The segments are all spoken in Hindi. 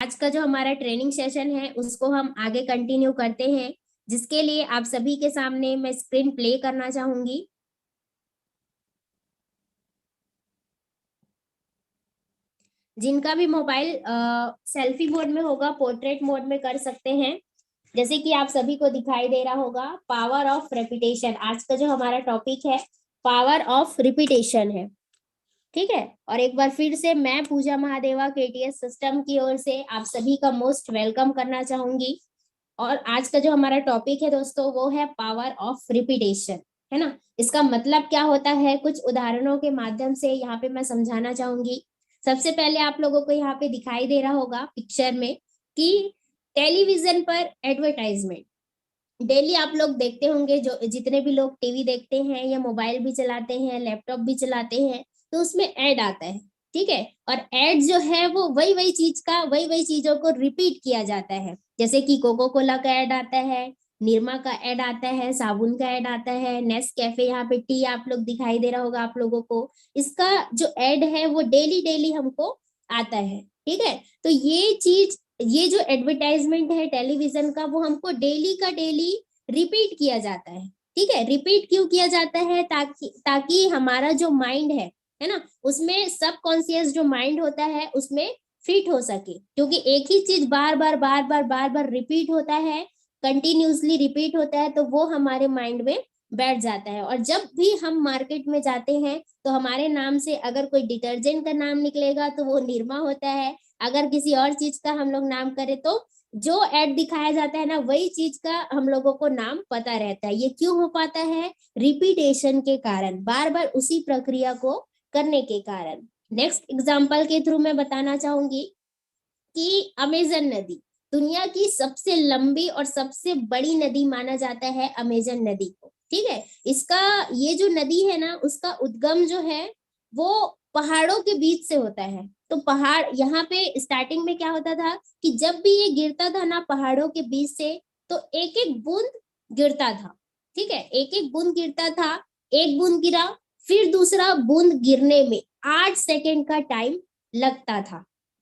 आज का जो हमारा ट्रेनिंग सेशन है उसको हम आगे कंटिन्यू करते हैं, जिसके लिए आप सभी के सामने मैं स्क्रीन प्ले करना चाहूंगी। जिनका भी मोबाइल सेल्फी मोड में होगा, पोर्ट्रेट मोड में कर सकते हैं। जैसे कि आप सभी को दिखाई दे रहा होगा, पावर ऑफ रेपिटेशन। आज का जो हमारा टॉपिक है पावर ऑफ रिपीटेशन है। ठीक है, और एक बार फिर से मैं पूजा महादेवा केटीएस सिस्टम की ओर से आप सभी का मोस्ट वेलकम करना चाहूंगी। और आज का जो हमारा टॉपिक है दोस्तों, वो है पावर ऑफ रिपीटेशन, है ना। इसका मतलब क्या होता है, कुछ उदाहरणों के माध्यम से यहाँ पे मैं समझाना चाहूंगी। सबसे पहले आप लोगों को यहाँ पे दिखाई दे रहा होगा पिक्चर में कि टेलीविजन पर एडवर्टाइजमेंट डेली आप लोग देखते होंगे। जो जितने भी लोग टीवी देखते हैं या मोबाइल भी चलाते हैं, लैपटॉप भी चलाते हैं, तो उसमें ऐड आता है। ठीक है, और ऐड जो है वो वही वही चीज का, वही वही चीजों को रिपीट किया जाता है। जैसे कि कोको कोला का ऐड आता है, निरमा का ऐड आता है, साबुन का ऐड आता है, नेस कैफे, यहाँ पे टी आप लोग दिखाई दे रहा होगा आप लोगों को। इसका जो ऐड है वो डेली डेली हमको आता है। ठीक है, तो ये चीज, ये जो एडवर्टाइजमेंट है टेलीविजन का, वो हमको डेली का डेली रिपीट किया जाता है। ठीक है, रिपीट क्यों किया जाता है, ताकि ताकि हमारा जो माइंड है ना, उसमें सब कॉन्शियस जो माइंड होता है उसमें फिट हो सके। क्योंकि एक ही चीज बार बार बार बार बार बार रिपीट होता है, कंटिन्यूसली रिपीट होता है, तो वो हमारे माइंड में बैठ जाता है। और जब भी हम मार्केट में जाते हैं तो हमारे नाम से अगर कोई डिटर्जेंट का नाम निकलेगा तो वो निरमा होता है। अगर किसी और चीज का हम लोग नाम करें तो जो ऐड दिखाया जाता है ना, वही चीज का हम लोगों को नाम पता रहता है। ये क्यों हो पाता है, रिपीटेशन के कारण, बार बार उसी प्रक्रिया को करने के कारण। नेक्स्ट एग्जांपल के थ्रू मैं बताना चाहूंगी कि अमेजन नदी दुनिया की सबसे लंबी और सबसे बड़ी नदी माना जाता है अमेजन नदी को। ठीक है, इसका ये जो नदी है ना, उसका उद्गम जो है वो पहाड़ों के बीच से होता है। तो पहाड़, यहाँ पे स्टार्टिंग में क्या होता था कि जब भी ये गिरता था ना पहाड़ों के बीच से, तो एक एक बूंद गिरता था। ठीक है, एक एक बूंद गिरता था, एक बूंद गिरा, फिर दूसरा बूंद गिरने में 8 सेकेंड का टाइम लगता था।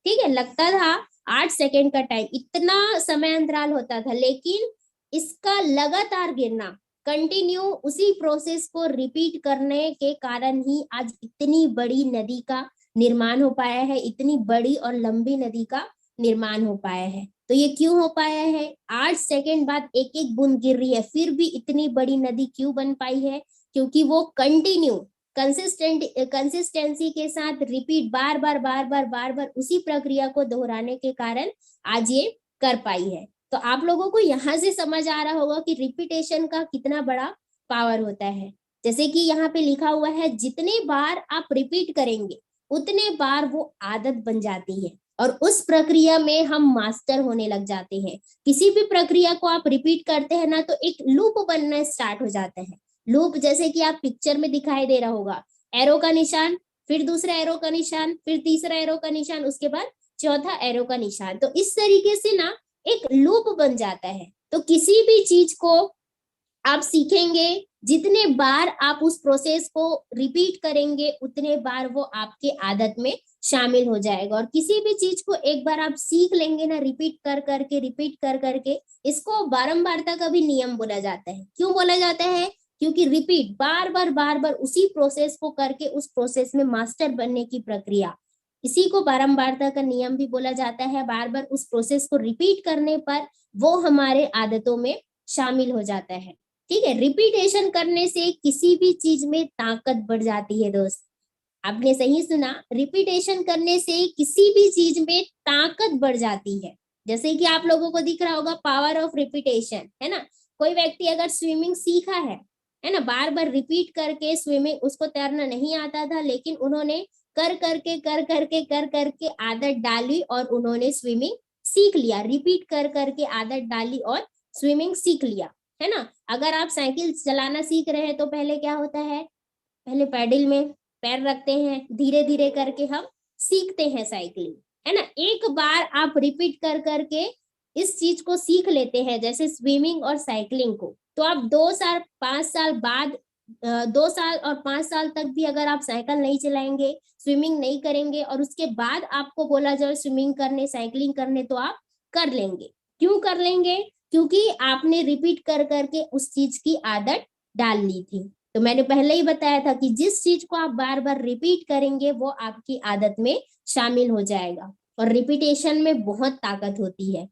ठीक है, लगता था 8 सेकेंड का टाइम, इतना समय अंतराल होता था। लेकिन इसका लगातार गिरना, कंटिन्यू उसी प्रोसेस को रिपीट करने के कारण ही आज इतनी बड़ी नदी का निर्माण हो पाया है, इतनी बड़ी और लंबी नदी का निर्माण हो पाया है। तो ये क्यों हो पाया है, 8 सेकेंड बाद एक एक बूंद गिर रही है, फिर भी इतनी बड़ी नदी क्यों बन पाई है, क्योंकि वो कंटिन्यू कंसिस्टेंसी के साथ रिपीट बार बार बार बार बार बार उसी प्रक्रिया को दोहराने के कारण आज ये कर पाई है। तो आप लोगों को यहाँ से समझ आ रहा होगा कि रिपीटेशन का कितना बड़ा पावर होता है। जैसे कि यहाँ पे लिखा हुआ है, जितने बार आप रिपीट करेंगे उतने बार वो आदत बन जाती है और उस प्रक्रिया में हम मास्टर होने लग जाते हैं। किसी भी प्रक्रिया को आप रिपीट करते हैं ना, तो एक लूप बनना स्टार्ट हो जाता है। लूप जैसे कि आप पिक्चर में दिखाई दे रहा होगा, एरो का निशान, फिर दूसरा एरो का निशान, फिर तीसरा एरो का निशान, उसके बाद चौथा एरो का निशान। तो इस तरीके से ना एक लूप बन जाता है। तो किसी भी चीज को आप सीखेंगे, जितने बार आप उस प्रोसेस को रिपीट करेंगे उतने बार वो आपके आदत में शामिल हो जाएगा। और किसी भी चीज को एक बार आप सीख लेंगे ना, रिपीट कर करके, रिपीट कर करके, इसको बारंबारता का भी नियम बोला जाता है। क्यों बोला जाता है, क्योंकि रिपीट बार बार उसी प्रोसेस को करके उस प्रोसेस में मास्टर बनने की प्रक्रिया, इसी को बारंबारता का नियम भी बोला जाता है। बार बार उस प्रोसेस को रिपीट करने पर वो हमारे आदतों में शामिल हो जाता है। ठीक है, रिपीटेशन करने से किसी भी चीज में ताकत बढ़ जाती है दोस्त। आपने सही सुना, रिपीटेशन करने से किसी भी चीज में ताकत बढ़ जाती है। जैसे कि आप लोगों को दिख रहा होगा पावर ऑफ रिपीटेशन, है ना। कोई व्यक्ति अगर स्विमिंग सीखा है ना, बार बार रिपीट करके स्विमिंग, उसको तैरना नहीं आता था, लेकिन उन्होंने कर करके आदत डाली और उन्होंने स्विमिंग सीख लिया। रिपीट कर करके आदत डाली और स्विमिंग सीख लिया, है ना। अगर आप साइकिल चलाना सीख रहे हैं तो पहले क्या होता है, पहले पैडल में पैर रखते हैं, धीरे धीरे करके हम सीखते हैं साइकिलिंग, है ना। एक बार आप रिपीट कर करके इस चीज को सीख लेते हैं, जैसे स्विमिंग और साइकिलिंग को, तो आप 2 साल 5 साल बाद 2 साल और 5 साल तक भी अगर आप साइकिल नहीं चलाएंगे, स्विमिंग नहीं करेंगे और उसके बाद आपको बोला जाए स्विमिंग करने, साइकिलिंग करने, तो आप कर लेंगे। क्यों कर लेंगे? क्योंकि आपने रिपीट कर करके उस चीज की आदत डाल ली थी। तो मैंने पहले ही बताया था कि जिस चीज को आप बार बार रिपीट करेंगे वो आपकी आदत में शामिल हो जाएगा, और रिपीटेशन में बहुत ताकत होती है।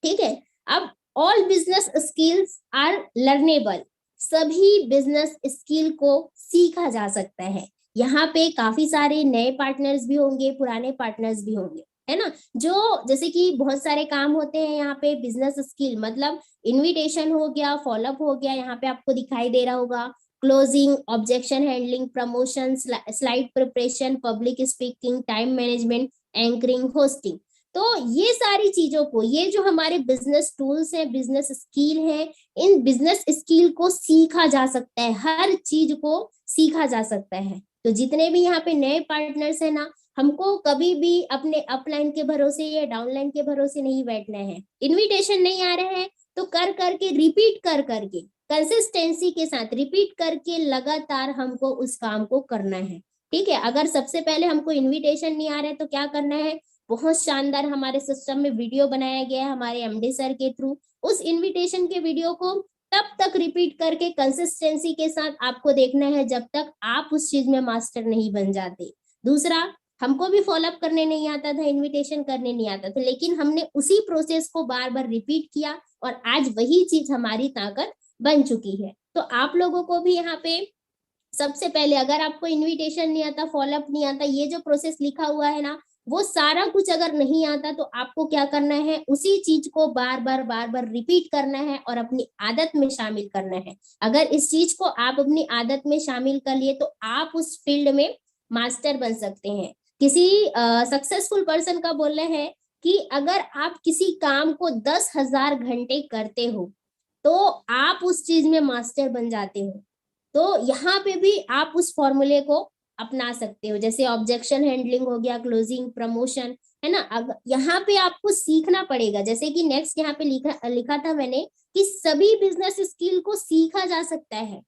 ठीक है। अब all business skills are learnable, सभी बिजनेस स्किल को सीखा जा सकता है। यहाँ पे काफी सारे नए पार्टनर्स भी होंगे, पुराने पार्टनर्स भी होंगे, है ना। जो जैसे कि बहुत सारे काम होते हैं यहाँ पे बिजनेस स्किल, मतलब इनविटेशन हो गया, फॉलोअप हो गया, यहाँ पे आपको दिखाई दे रहा होगा, closing, objection handling, promotion, slide preparation, public speaking, time management, anchoring, hosting. तो ये सारी चीजों को, ये जो हमारे बिजनेस टूल्स हैं, बिजनेस स्किल है, इन बिजनेस स्किल को सीखा जा सकता है, हर चीज को सीखा जा सकता है। तो जितने भी यहाँ पे नए पार्टनर्स है ना, हमको कभी भी अपने अपलाइन के भरोसे या डाउनलाइन के भरोसे नहीं बैठना है। इनविटेशन नहीं आ रहा है तो कर करके, रिपीट कर करके, कंसिस्टेंसी के साथ रिपीट करके लगातार हमको उस काम को करना है। ठीक है। अगर सबसे पहले हमको इनविटेशन नहीं आ रहा है तो क्या करना है, बहुत शानदार हमारे सिस्टम में वीडियो बनाया गया है हमारे एमडी सर के थ्रू, उस इनविटेशन के वीडियो को तब तक रिपीट करके कंसिस्टेंसी के साथ आपको देखना है जब तक आप उस चीज में मास्टर नहीं बन जाते। दूसरा, हमको भी फॉलोअप करने नहीं आता था, इनविटेशन करने नहीं आता था, लेकिन हमने उसी प्रोसेस को बार बार रिपीट किया और आज वही चीज हमारी ताकत बन चुकी है। तो आप लोगों को भी यहाँ पे सबसे पहले, अगर आपको इनविटेशन नहीं आता, फॉलोअप नहीं आता, ये जो प्रोसेस लिखा हुआ है ना, वो सारा कुछ अगर नहीं आता तो आपको क्या करना है, उसी चीज को बार बार रिपीट करना है और अपनी आदत में शामिल करना है। अगर इस चीज को आप अपनी आदत में शामिल कर लिए तो आप उस फील्ड में मास्टर बन सकते हैं। किसी सक्सेसफुल पर्सन का बोलना है कि अगर आप किसी काम को 10,000 घंटे करते हो तो आप उस चीज में मास्टर बन जाते हो। तो यहाँ पे भी आप उस फॉर्मूले को अपना सकते हो, जैसे ऑब्जेक्शन हैंडलिंग हो गया, क्लोजिंग, प्रमोशन, है ना। अब यहाँ पे आपको सीखना पड़ेगा, जैसे कि नेक्स्ट यहाँ पे लिखा लिखा था मैंने कि सभी बिजनेस स्किल को सीखा जा सकता है।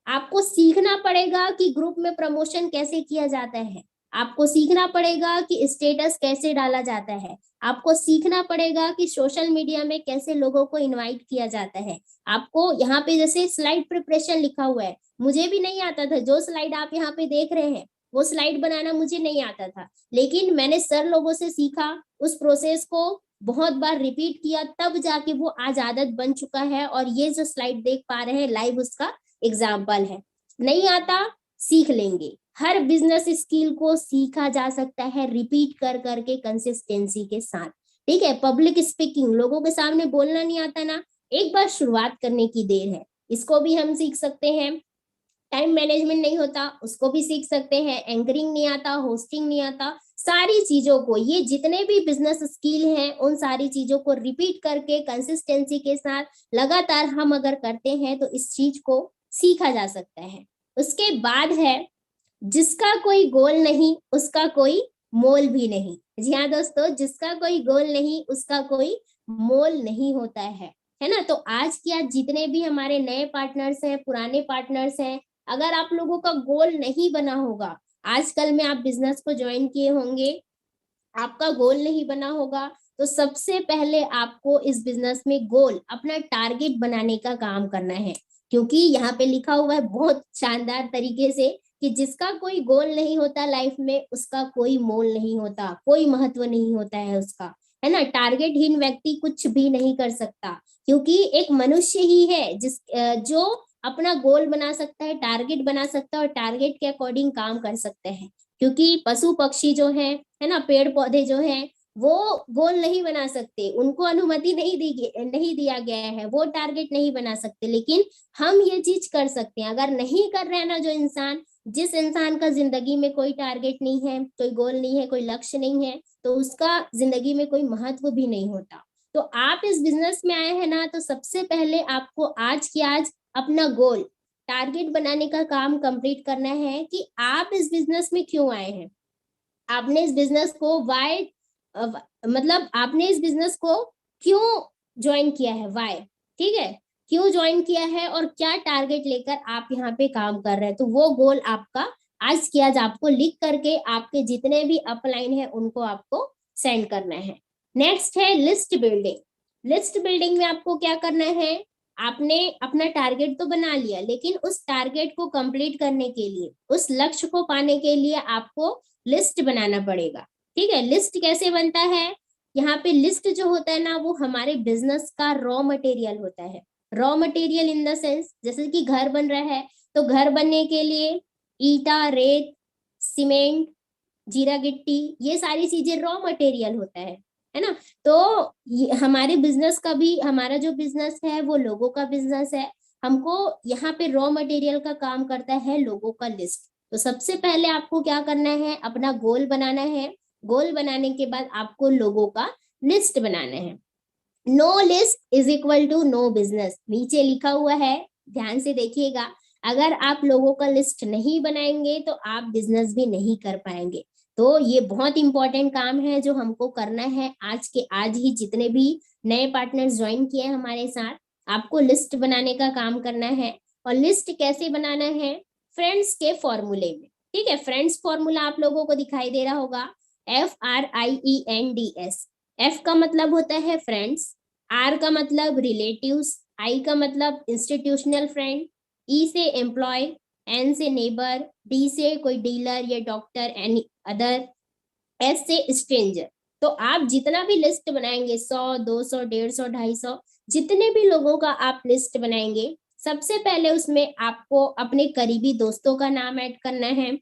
आपको सीखना पड़ेगा कि ग्रुप में प्रमोशन कैसे किया जाता है, आपको सीखना पड़ेगा कि स्टेटस कैसे डाला जाता है, आपको सीखना पड़ेगा कि सोशल मीडिया में कैसे लोगों को इनवाइट किया जाता है। आपको यहाँ पे जैसे स्लाइड प्रिपरेशन लिखा हुआ है, मुझे भी नहीं आता था, जो स्लाइड आप यहाँ पे देख रहे हैं वो स्लाइड बनाना मुझे नहीं आता था, लेकिन मैंने सर लोगों से सीखा, उस प्रोसेस को बहुत बार रिपीट किया, तब जाके वो आज आदत बन चुका है। और ये जो स्लाइड देख पा रहे हैं लाइव, उसका एग्जाम्पल है। नहीं आता, सीख लेंगे। हर बिजनेस स्किल को सीखा जा सकता है रिपीट कर करके, कंसिस्टेंसी के साथ। ठीक है। पब्लिक स्पीकिंग, लोगों के सामने बोलना नहीं आता ना, एक बार शुरुआत करने की देर है, इसको भी हम सीख सकते हैं। टाइम मैनेजमेंट नहीं होता, उसको भी सीख सकते हैं। एंकरिंग नहीं आता, होस्टिंग नहीं आता, सारी चीजों को, ये जितने भी बिजनेस स्किल हैं उन सारी चीजों को रिपीट करके कंसिस्टेंसी के साथ लगातार हम अगर करते हैं तो इस चीज को सीखा जा सकता है। उसके बाद है, जिसका कोई गोल नहीं उसका कोई मोल भी नहीं। जी हाँ दोस्तों, जिसका कोई गोल नहीं उसका कोई मोल नहीं होता है ना। तो आज की आज जितने भी हमारे नए पार्टनर्स हैं, पुराने पार्टनर्स हैं, अगर आप लोगों का गोल नहीं बना होगा, आजकल में आप बिजनेस को ज्वाइन किए होंगे, आपका गोल नहीं बना होगा, तो सबसे पहले आपको इस बिजनेस में गोल, अपना टारगेट बनाने का काम करना है। क्योंकि यहाँ पे लिखा हुआ है बहुत शानदार तरीके से कि जिसका कोई गोल नहीं होता लाइफ में उसका कोई मोल नहीं होता, कोई महत्व नहीं होता है उसका, है ना। टारगेटहीन व्यक्ति कुछ भी नहीं कर सकता, क्योंकि एक मनुष्य ही है जो अपना गोल बना सकता है, टारगेट बना सकता है और टारगेट के अकॉर्डिंग काम कर सकते हैं। क्योंकि पशु पक्षी जो है ना, पेड़ पौधे जो हैं, वो गोल नहीं बना सकते, उनको अनुमति नहीं दिया गया है, वो टारगेट नहीं बना सकते, लेकिन हम ये चीज कर सकते हैं। अगर नहीं कर रहे हैं ना जो इंसान, जिस इंसान का जिंदगी में कोई टारगेट नहीं है, कोई गोल नहीं है, कोई लक्ष्य नहीं है, तो उसका जिंदगी में कोई महत्व भी नहीं होता। तो आप इस बिजनेस में आए हैं ना, तो सबसे पहले आपको आज की आज अपना गोल, टारगेट बनाने का काम कंप्लीट करना है कि आप इस बिजनेस में क्यों आए हैं, आपने इस बिजनेस को वाई, मतलब आपने इस बिजनेस को क्यों ज्वाइन किया है, वाई। ठीक है। क्यों ज्वाइन किया है और क्या टारगेट लेकर आप यहाँ पे काम कर रहे हैं, तो वो गोल आपका आज की आज आपको लिख करके आपके जितने भी अपलाइन है उनको आपको सेंड करना है। नेक्स्ट है लिस्ट बिल्डिंग। लिस्ट बिल्डिंग में आपको क्या करना है, आपने अपना टारगेट तो बना लिया, लेकिन उस टारगेट को कंप्लीट करने के लिए, उस लक्ष्य को पाने के लिए आपको लिस्ट बनाना पड़ेगा। ठीक है, लिस्ट कैसे बनता है, यहाँ पे लिस्ट जो होता है ना वो हमारे बिजनेस का रॉ मटेरियल होता है। Raw material in the sense, जैसे कि घर बन रहा है तो घर बनने के लिए ईटा, रेत, सीमेंट, जीरा गिट्टी, ये सारी चीजें रॉ मटेरियल होता है ना। तो हमारे बिजनेस का भी, हमारा जो बिजनेस है वो लोगों का बिजनेस है। हमको यहाँ पे रॉ मटेरियल का काम करता है लोगों का लिस्ट। तो सबसे पहले आपको क्या करना है, अपना गोल बनाना है। गोल बनाने के बाद आपको लोगों का लिस्ट बनाना है। No list is equal to no business, नीचे लिखा हुआ है, ध्यान से देखिएगा। अगर आप लोगों का लिस्ट नहीं बनाएंगे तो आप बिजनेस भी नहीं कर पाएंगे। तो ये बहुत इंपॉर्टेंट काम है जो हमको करना है आज के आज ही। जितने भी नए पार्टनर्स ज्वाइन किए हैं हमारे साथ, आपको लिस्ट बनाने का काम करना है। और लिस्ट कैसे बनाना है, फ्रेंड्स के फॉर्मूले में। ठीक है, फ्रेंड्स फॉर्मूला आप लोगों को दिखाई दे रहा होगा, FRIENDS। F का मतलब होता है फ्रेंड्स, R का मतलब रिलेटिव्स, I का मतलब इंस्टीट्यूशनल फ्रेंड, E से एम्प्लॉय, N से नेबर, D से कोई डीलर या डॉक्टर, एनी अदर, S से स्ट्रेंजर। तो आप जितना भी लिस्ट बनाएंगे, 100, 200, 150, 250, जितने भी लोगों का आप लिस्ट बनाएंगे, सबसे पहले उसमें आपको अपने करीबी दोस्तों का नाम ऐड करना है।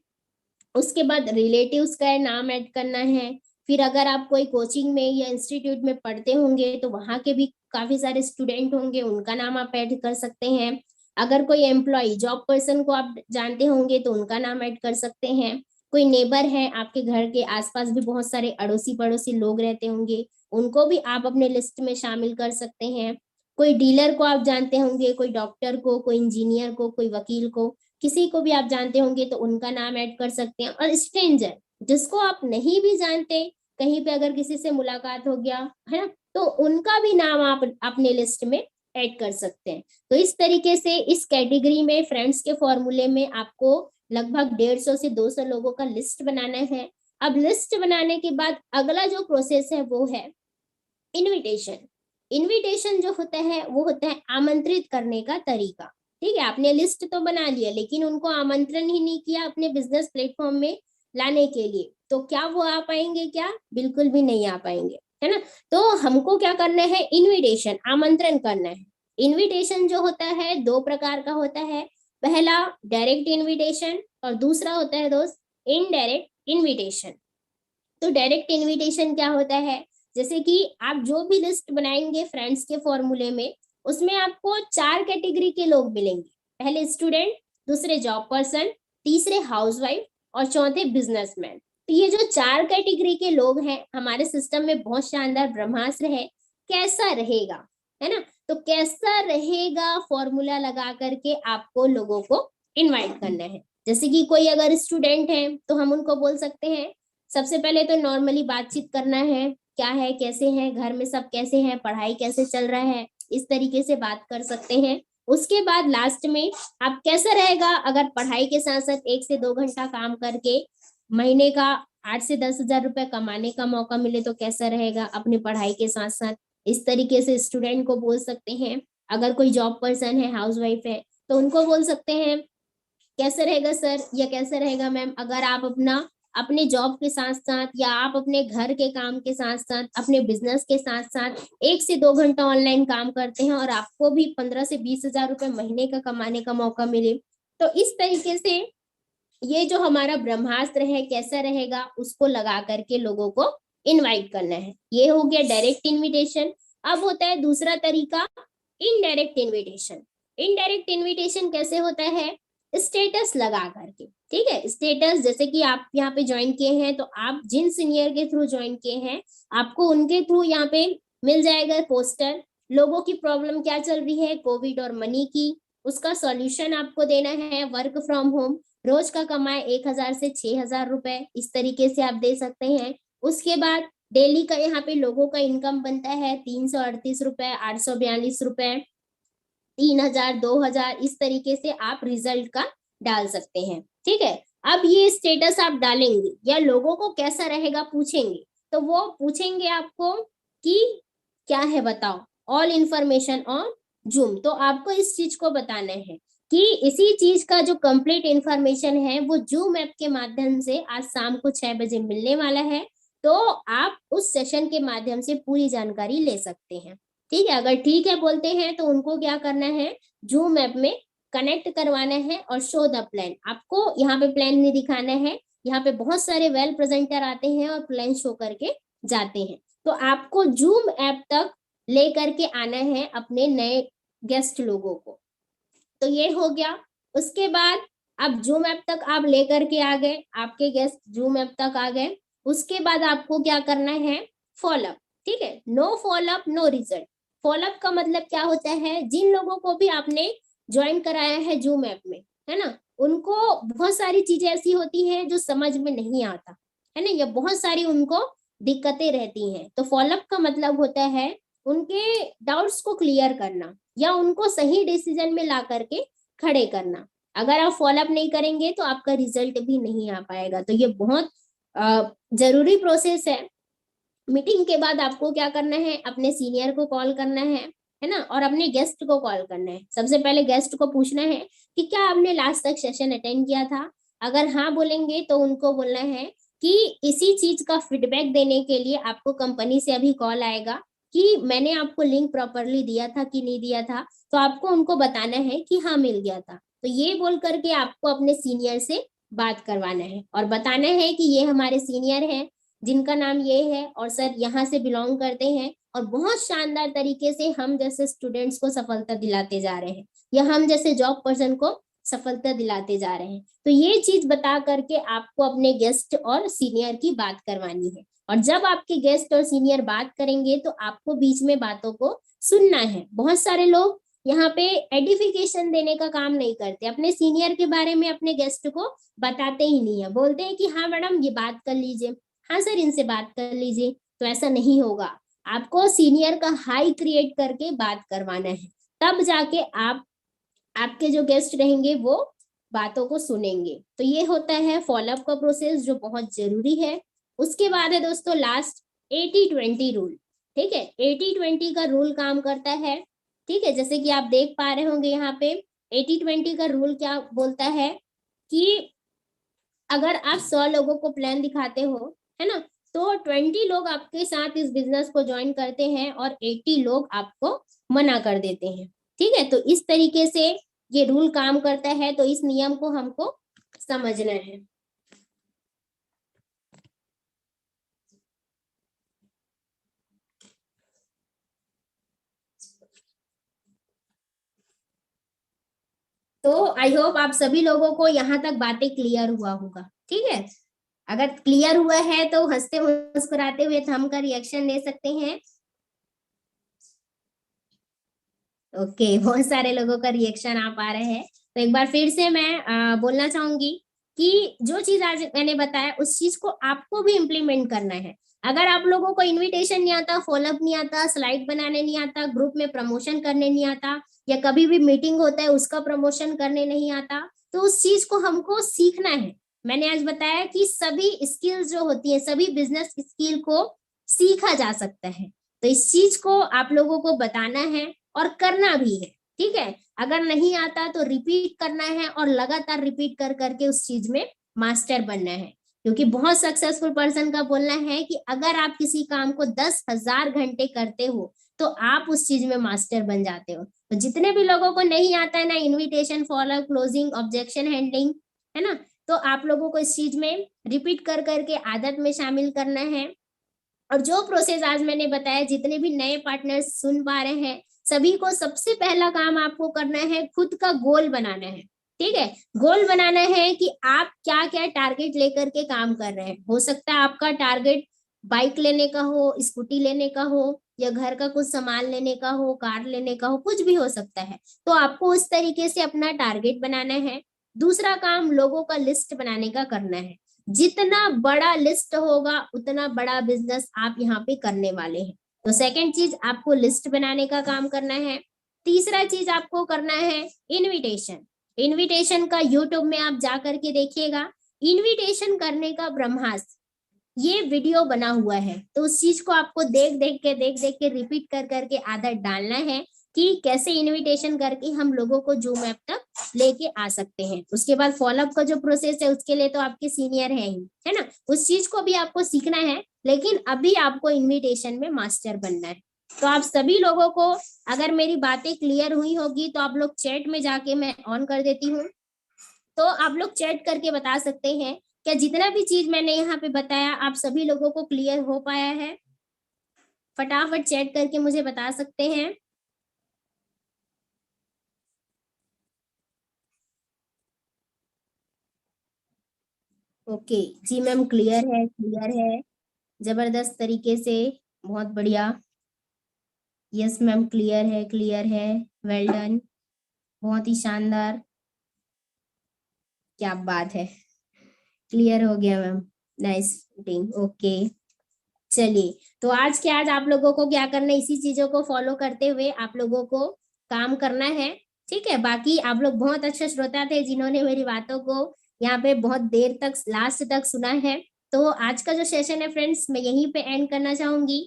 उसके बाद रिलेटिव्स का नाम ऐड करना है। फिर अगर आप कोई कोचिंग में या इंस्टीट्यूट में पढ़ते होंगे तो वहां के भी काफी सारे स्टूडेंट होंगे, उनका नाम आप ऐड कर सकते हैं। अगर कोई एम्प्लॉय, जॉब पर्सन को आप जानते होंगे तो उनका नाम ऐड कर सकते हैं। कोई नेबर है, आपके घर के आसपास भी बहुत सारे अड़ोसी पड़ोसी लोग रहते होंगे, उनको भी आप अपने लिस्ट में शामिल कर सकते हैं। कोई डीलर को आप जानते होंगे, कोई डॉक्टर को, कोई इंजीनियर को, कोई वकील को, किसी को भी आप जानते होंगे तो उनका नाम ऐड कर सकते हैं। और स्ट्रेंजर, जिसको आप नहीं भी जानते, कहीं पे अगर किसी से मुलाकात हो गया है ना, तो उनका भी नाम आप अपने लिस्ट में ऐड कर सकते हैं। तो इस तरीके से इस कैटेगरी में फ्रेंड्स के फॉर्मूले में आपको लगभग 150 से 200 लोगों का लिस्ट बनाना है। अब लिस्ट बनाने के बाद अगला जो प्रोसेस है वो है इनविटेशन। इनविटेशन जो होता है वो होता है आमंत्रित करने का तरीका। ठीक है, आपने लिस्ट तो बना लिया लेकिन उनको आमंत्रण ही नहीं किया अपने बिजनेस प्लेटफॉर्म में लाने के लिए, तो क्या वो आ पाएंगे? क्या, बिल्कुल भी नहीं आ पाएंगे, है ना। तो हमको क्या करना है, इनविटेशन, आमंत्रण करना है। इनविटेशन जो होता है दो प्रकार का होता है, पहला डायरेक्ट इनविटेशन और दूसरा होता है दोस्त इनडायरेक्ट इनविटेशन। तो डायरेक्ट इनविटेशन क्या होता है, जैसे कि आप जो भी लिस्ट बनाएंगे फ्रेंड्स के फॉर्मूले में, उसमें आपको 4 कैटेगरी के लोग मिलेंगे। पहले स्टूडेंट, दूसरे जॉब पर्सन, तीसरे हाउसवाइफ और चौथे बिजनेसमैन। तो ये जो 4 कैटेगरी के लोग हैं हमारे सिस्टम में बहुत शानदार ब्रह्मास्त्र है। कैसा रहेगा, है ना, तो कैसा रहेगा फॉर्मूला लगा करके आपको लोगों को इनवाइट करना है। जैसे कि कोई अगर स्टूडेंट है तो हम उनको बोल सकते हैं, सबसे पहले तो नॉर्मली बातचीत करना है, क्या है, कैसे हैं, घर में सब कैसे हैं, पढ़ाई कैसे चल रहा है, इस तरीके से बात कर सकते हैं। उसके बाद लास्ट में आप कैसा रहेगा अगर पढ़ाई के साथ साथ 1 से 2 घंटा काम करके महीने का 8 से 10 हजार रुपए कमाने का मौका मिले तो कैसा रहेगा अपनी पढ़ाई के साथ साथ। इस तरीके से स्टूडेंट को बोल सकते हैं। अगर कोई जॉब पर्सन है, हाउसवाइफ है, तो उनको बोल सकते हैं कैसे रहेगा सर या कैसे रहेगा मैम अगर आप अपना अपने जॉब के साथ साथ या आप अपने घर के काम के साथ साथ अपने बिजनेस के साथ साथ 1 से 2 घंटा ऑनलाइन काम करते हैं और आपको भी 15 से 20 हजार रुपए महीने का कमाने का मौका मिले। तो इस तरीके से ये जो हमारा ब्रह्मास्त्र है कैसा रहेगा उसको लगा करके लोगों को इनवाइट करना है। ये हो गया डायरेक्ट इनविटेशन। अब होता है दूसरा तरीका, इनडायरेक्ट इनविटेशन। इनडायरेक्ट इनविटेशन कैसे होता है, स्टेटस लगा करके। ठीक है, स्टेटस, जैसे कि आप यहाँ पे ज्वाइन किए हैं तो आप जिन सीनियर के थ्रू ज्वाइन किए हैं आपको उनके थ्रू यहाँ पे मिल जाएगा पोस्टर। लोगों की प्रॉब्लम क्या चल रही है, कोविड और मनी की, उसका सॉल्यूशन आपको देना है। वर्क फ्रॉम होम, रोज का कमाए 1 हजार से 6 हजार रुपए, इस तरीके से आप दे सकते हैं। उसके बाद डेली का यहाँ पे लोगों का इनकम बनता है 338 रुपए, 842 रुपए। 3000, 2000, इस तरीके से आप रिजल्ट का डाल सकते हैं। ठीक है, अब ये स्टेटस आप डालेंगे या लोगों को कैसा रहेगा पूछेंगे, तो वो पूछेंगे आपको कि क्या है बताओ, ऑल इंफॉर्मेशन ऑन जूम। तो आपको इस चीज को बताना है कि इसी चीज का जो कंप्लीट इंफॉर्मेशन है वो जूम ऐप के माध्यम से आज शाम को 6 बजे मिलने वाला है। तो आप उस सेशन के माध्यम से पूरी जानकारी ले सकते हैं। ठीक है, अगर ठीक है बोलते हैं तो उनको क्या करना है, जूम ऐप में कनेक्ट करवाना है और शो द प्लान। आपको यहाँ पे प्लान नहीं दिखाना है, यहाँ पे बहुत सारे वेल प्रेजेंटर आते हैं और प्लान शो करके जाते हैं। तो आपको जूम ऐप तक ले करके आना है अपने नए गेस्ट लोगों को। तो ये हो गया। उसके बाद अब जूम ऐप तक आप लेकर के आ गए, आपके गेस्ट जूम ऐप तक आ गए। उसके बाद आपको क्या करना है, फॉलोअप। ठीक है, no followup no result. Followup का मतलब क्या होता है, जिन लोगों को भी आपने ज्वाइन कराया है जूम ऐप में, है ना, उनको बहुत सारी चीजें ऐसी होती हैं जो समझ में नहीं आता, है ना, या बहुत सारी उनको दिक्कतें रहती हैं। तो फॉलोअप का मतलब होता है उनके डाउट्स को क्लियर करना या उनको सही डिसीजन में ला करके खड़े करना। अगर आप फॉलोअप नहीं करेंगे तो आपका रिजल्ट भी नहीं आ पाएगा। तो ये बहुत जरूरी प्रोसेस है। मीटिंग के बाद आपको क्या करना है, अपने सीनियर को कॉल करना है ना, और अपने गेस्ट को कॉल करना है। सबसे पहले गेस्ट को पूछना है कि क्या आपने लास्ट तक सेशन अटेंड किया था। अगर हाँ बोलेंगे तो उनको बोलना है कि इसी चीज का फीडबैक देने के लिए आपको कंपनी से अभी कॉल आएगा कि मैंने आपको लिंक प्रॉपरली दिया था कि नहीं दिया था। तो आपको उनको बताना है कि हाँ मिल गया था। तो ये बोल करके आपको अपने सीनियर से बात करवाना है और बताना है कि ये हमारे सीनियर हैं जिनका नाम ये है और सर यहाँ से बिलोंग करते हैं और बहुत शानदार तरीके से हम जैसे स्टूडेंट्स को सफलता दिलाते जा रहे हैं या हम जैसे जॉब पर्सन को सफलता दिलाते जा रहे हैं। तो ये चीज बता करके आपको अपने गेस्ट और सीनियर की बात करवानी है। और जब आपके गेस्ट और सीनियर बात करेंगे तो आपको बीच में बातों को सुनना है। बहुत सारे लोग यहाँ पे एडिफिकेशन देने का काम नहीं करते, अपने सीनियर के बारे में अपने गेस्ट को बताते ही नहीं है, बोलते हैं कि हाँ मैडम ये बात कर लीजिए, हाँ सर इनसे बात कर लीजिए। तो ऐसा नहीं होगा, आपको सीनियर का हाई क्रिएट करके बात करवाना है, तब जाके आप आपके जो गेस्ट रहेंगे वो बातों को सुनेंगे। तो ये होता है फॉलोअप का प्रोसेस जो बहुत जरूरी है। उसके बाद है दोस्तों लास्ट 80-20 रूल। ठीक है, 80-20 का रूल काम करता है। ठीक है, जैसे कि आप देख पा रहे होंगे यहाँ पे 80-20 का रूल क्या बोलता है कि अगर आप 100 लोगों को प्लान दिखाते हो, है ना, तो 20 लोग आपके साथ इस बिजनेस को ज्वाइन करते हैं और 80 लोग आपको मना कर देते हैं। ठीक है, तो इस तरीके से ये रूल काम करता है। तो इस नियम को हमको समझना है। तो आई होप आप सभी लोगों को यहाँ तक बातें क्लियर हुआ होगा। ठीक है, अगर क्लियर हुआ है तो हंसते मुस्कुराते हुए थंब का रिएक्शन दे सकते हैं। ओके, बहुत सारे लोगों का रिएक्शन आप आ रहे हैं। तो एक बार फिर से मैं बोलना चाहूंगी कि जो चीज आज मैंने बताया उस चीज को आपको भी इम्प्लीमेंट करना है। अगर आप लोगों को इनविटेशन नहीं आता, फॉलोअप नहीं आता, स्लाइड बनाने नहीं आता, ग्रुप में प्रमोशन करने नहीं आता, या कभी भी मीटिंग होता है उसका प्रमोशन करने नहीं आता, तो उस चीज को हमको सीखना है। मैंने आज बताया कि सभी स्किल्स जो होती है, सभी बिजनेस स्किल को सीखा जा सकता है। तो इस चीज को आप लोगों को बताना है और करना भी है। ठीक है, अगर नहीं आता तो रिपीट करना है और लगातार रिपीट कर करके उस चीज में मास्टर बनना है। क्योंकि बहुत सक्सेसफुल पर्सन का बोलना है कि अगर आप किसी काम को 10,000 घंटे करते हो तो आप उस चीज में मास्टर बन जाते हो। तो जितने भी लोगों को नहीं आता है ना, invitation, follow, closing, objection handling, है ना, तो आप लोगों को इस चीज में रिपीट कर करके आदत में शामिल करना है। और जो प्रोसेस आज मैंने बताया, जितने भी नए पार्टनर्स सुन पा रहे हैं, सभी को सबसे पहला काम आपको करना है, खुद का गोल बनाना है। ठीक है, गोल बनाना है कि आप क्या क्या टारगेट लेकर के काम कर रहे हैं। हो सकता है आपका टारगेट बाइक लेने का हो, स्कूटी लेने का हो, या घर का कुछ सामान लेने का हो, कार लेने का हो, कुछ भी हो सकता है। तो आपको उस तरीके से अपना टारगेट बनाना है। दूसरा काम लोगों का लिस्ट बनाने का करना है। जितना बड़ा लिस्ट होगा उतना बड़ा बिजनेस आप यहाँ पे करने वाले हैं। तो सेकंड चीज, आपको लिस्ट बनाने का काम करना है। तीसरा चीज आपको करना है इनविटेशन। इनविटेशन का यूट्यूब में आप जा करके देखिएगा, इनविटेशन करने का ब्रह्मास्त्र ये वीडियो बना हुआ है। तो उस चीज को आपको देख देख के रिपीट कर करके आदत डालना है कि कैसे इनविटेशन करके हम लोगों को जूम ऐप तक लेके आ सकते हैं। उसके बाद फॉलोअप का जो प्रोसेस है उसके लिए तो आपके सीनियर है ही, है ना, उस चीज को भी आपको सीखना है। लेकिन अभी आपको इनविटेशन में मास्टर बनना है। तो आप सभी लोगों को, अगर मेरी बातें क्लियर हुई होगी तो आप लोग चैट में जाके, मैं ऑन कर देती हूँ, तो आप लोग चैट करके बता सकते हैं क्या जितना भी चीज मैंने यहाँ पे बताया आप सभी लोगों को क्लियर हो पाया है। फटाफट चैट करके मुझे बता सकते हैं। ओके जी मैम, क्लियर है, क्लियर है, जबरदस्त तरीके से, बहुत बढ़िया। यस मैम, क्लियर है, क्लियर है, वेल डन, बहुत ही शानदार, क्या बात है, क्लियर हो गया मैम, नाइस मीटिंग। ओके, चलिए, तो आज के आज आप लोगों को क्या करना है, इसी चीजों को फॉलो करते हुए आप लोगों को काम करना है। ठीक है, बाकी आप लोग बहुत अच्छे श्रोता थे जिन्होंने मेरी बातों को यहाँ पे बहुत देर तक, लास्ट तक सुना है। तो आज का जो सेशन है फ्रेंड्स, मैं यहीं पे एंड करना चाहूंगी।